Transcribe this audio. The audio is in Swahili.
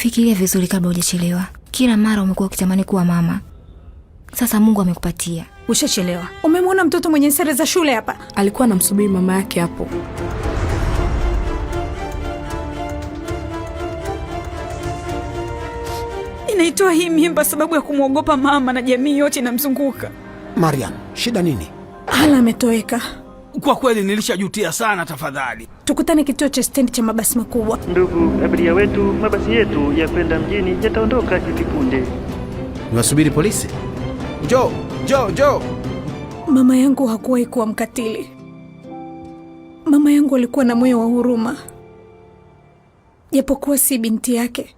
Fikiria vizuri kabla hujachelewa. Kila mara umekuwa ukitamani kuwa mama. Sasa Mungu amekupatia. Ushachelewa. Umemwona mtoto mwenye sare za shule hapa? Alikuwa anamsubiri mama yake hapo. Inaitoa hii mimba sababu ya kumwogopa mama na jamii yote inamzunguka. Mariam, shida nini? Hala ametoweka. Kwa kweli nilishajutia sana. Tafadhali tukutane kituo cha stendi cha mabasi makubwa. Ndugu abiria wetu, mabasi yetu ya kwenda mjini yataondoka hivi punde. Niwasubiri polisi? Njoo. Mama yangu hakuwahi kuwa mkatili. Mama yangu alikuwa na moyo wa huruma. Japokuwa si binti yake,